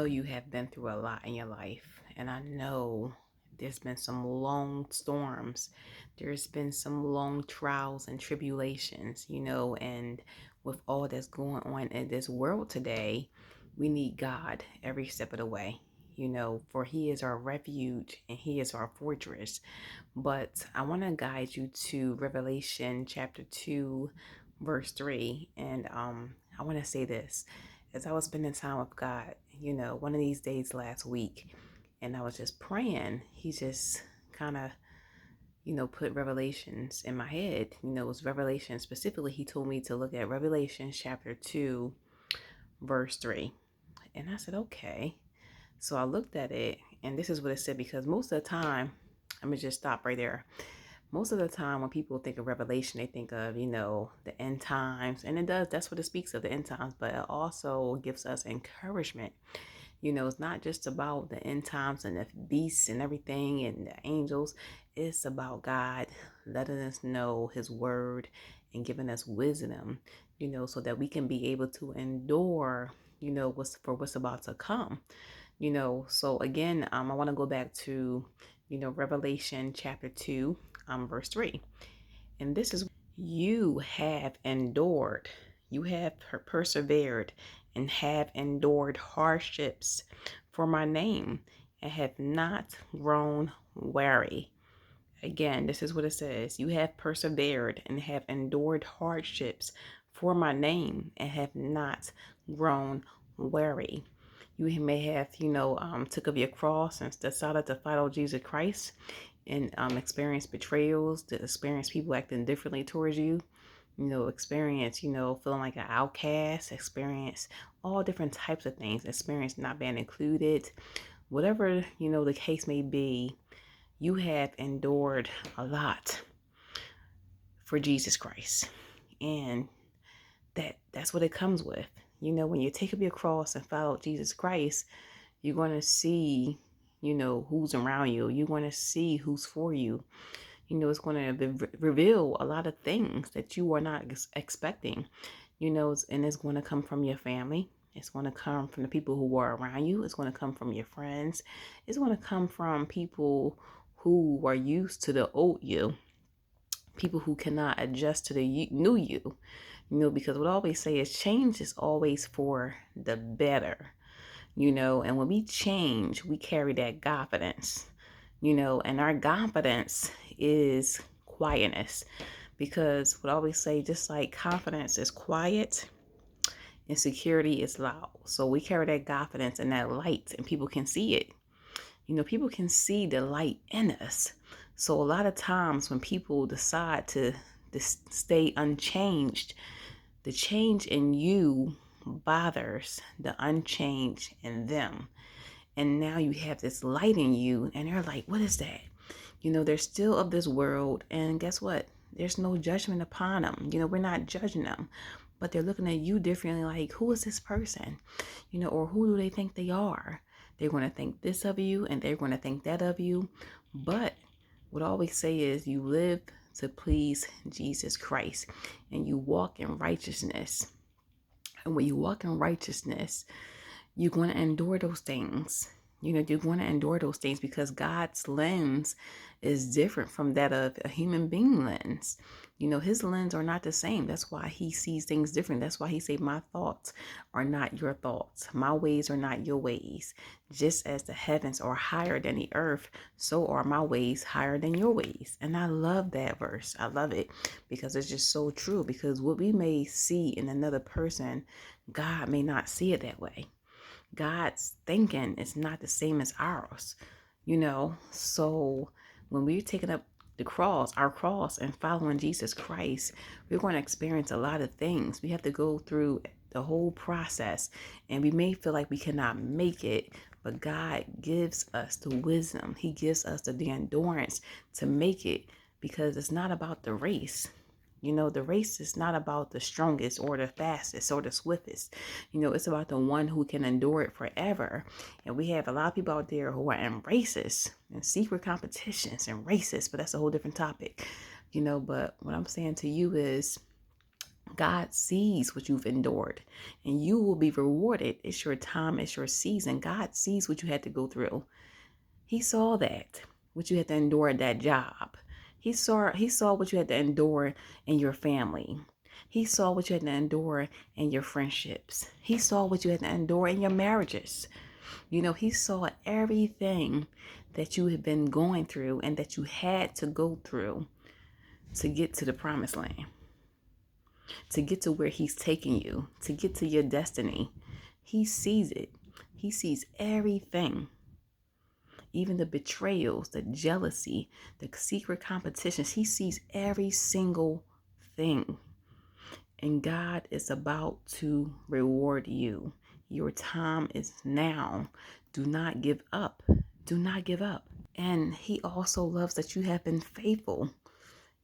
know you have been through a lot in your life, and I know there's been some long storms. There's been some long trials and tribulations, and with all that's going on in this world today, we need God every step of the way, for He is our refuge and He is our fortress. But I want to guide you to Revelation chapter 2, verse 3. And I want to say this. As I was spending time with God, one of these days last week, and I was just praying, He just kind of, put revelations in my head. It was Revelation. Specifically, He told me to look at Revelation chapter 2, verse 3. And I said, okay. So I looked at it, and this is what it said, because most of the time, I'm going to just stop right there. Most of the time when people think of Revelation, they think of, the end times. And it does, that's what it speaks of, the end times. But it also gives us encouragement. It's not just about the end times and the beasts and everything and the angels. It's about God letting us know His word and giving us wisdom, so that we can be able to endure, what's about to come. So again, I want to go back to, Revelation chapter 2, verse 3. And this is, you have endured, you have persevered and have endured hardships for my name and have not grown weary. Again, this is what it says. You have persevered and have endured hardships for my name and have not grown weary. You may have, took up your cross and decided to follow Jesus Christ and experience betrayals, to experience people acting differently towards you, experience, feeling like an outcast, experience all different types of things, experience not being included, whatever, the case may be. You have endured a lot for Jesus Christ. And that's what it comes with. When you take up your cross and follow Jesus Christ, you're going to see, who's around you. You're going to see who's for you. It's going to reveal a lot of things that you are not expecting, and it's going to come from your family. It's going to come from the people who are around you. It's going to come from your friends. It's going to come from people who are used to the old you, people who cannot adjust to the new you, because what I always say is change is always for the better, and when we change, we carry that confidence, and our confidence is quietness, because what I always say, just like confidence is quiet, insecurity is loud. So we carry that confidence and that light, and people can see it. People can see the light in us. So a lot of times when people decide to stay unchanged, the change in you bothers the unchanged in them. And now you have this light in you, and they're like, what is that? They're still of this world. And guess what? There's no judgment upon them. We're not judging them, but they're looking at you differently, like, who is this person? Or who do they think they are? They're going to think this of you, and they're going to think that of you. But what I always say is, you live to please Jesus Christ, and you walk in righteousness. And when you walk in righteousness, you're going to endure those things. You're going to endure those things because God's lens is different from that of a human being lens. His lens are not the same. That's why He sees things different. That's why He say, my thoughts are not your thoughts. My ways are not your ways. Just as the heavens are higher than the earth, so are my ways higher than your ways. And I love that verse. I love it because it's just so true, because what we may see in another person, God may not see it that way. God's thinking is not the same as ours, So when we're taking up our cross, and following Jesus Christ, we're going to experience a lot of things. We have to go through the whole process, and we may feel like we cannot make it, but God gives us the wisdom. He gives us the endurance to make it, because it's not about the race. The race is not about the strongest or the fastest or the swiftest. It's about the one who can endure it forever. And we have a lot of people out there who are in races and secret competitions and races, but that's a whole different topic. But what I'm saying to you is, God sees what you've endured, and you will be rewarded. It's your time, it's your season. God sees what you had to go through. He saw that, what you had to endure at that job. He saw what you had to endure in your family. He saw what you had to endure in your friendships. He saw what you had to endure in your marriages. He saw everything that you had been going through and that you had to go through to get to the promised land, to get to where he's taking you, to get to your destiny. He sees it. He sees everything, even the betrayals, the jealousy, the secret competitions. He sees every single thing. And God is about to reward you. Your time is now. Do not give up. Do not give up. And he also loves that you have been faithful.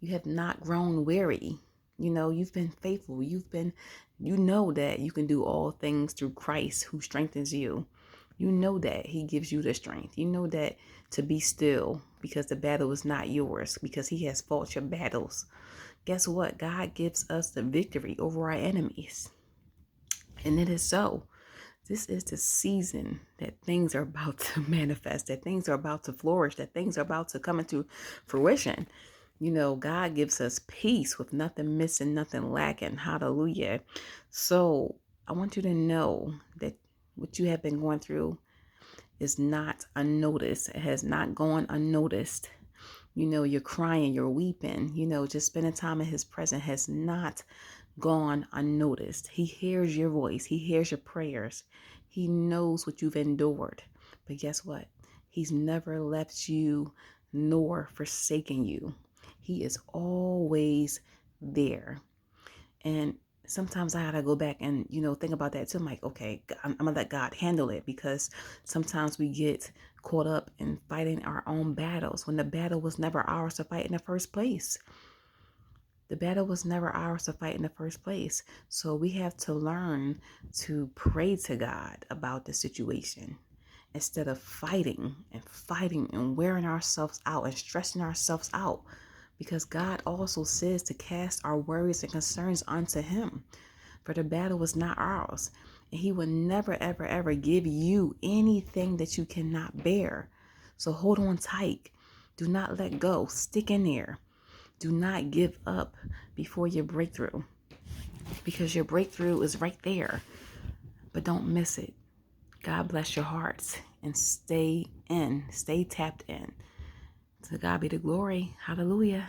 You have not grown weary. You've been faithful. You know that you can do all things through Christ who strengthens you. You know that he gives you the strength. You know that to be still because the battle is not yours, because he has fought your battles. Guess what? God gives us the victory over our enemies. And it is so. This is the season that things are about to manifest, that things are about to flourish, that things are about to come into fruition. God gives us peace with nothing missing, nothing lacking. Hallelujah. So I want you to know that what you have been going through is not unnoticed. It has not gone unnoticed. You're crying, you're weeping, just spending time in his presence has not gone unnoticed. He hears your voice. He hears your prayers. He knows what you've endured. But guess what? He's never left you nor forsaken you. He is always there. And sometimes I gotta go back and, think about that too. I'm like, okay, I'm gonna let God handle it, because sometimes we get caught up in fighting our own battles when the battle was never ours to fight in the first place. The battle was never ours to fight in the first place. So we have to learn to pray to God about the situation instead of fighting and wearing ourselves out and stressing ourselves out. Because God also says to cast our worries and concerns onto him. For the battle was not ours. And he will never, ever, ever give you anything that you cannot bear. So hold on tight. Do not let go. Stick in there. Do not give up before your breakthrough, because your breakthrough is right there, but don't miss it. God bless your hearts, and stay tapped in. To God be the glory. Hallelujah.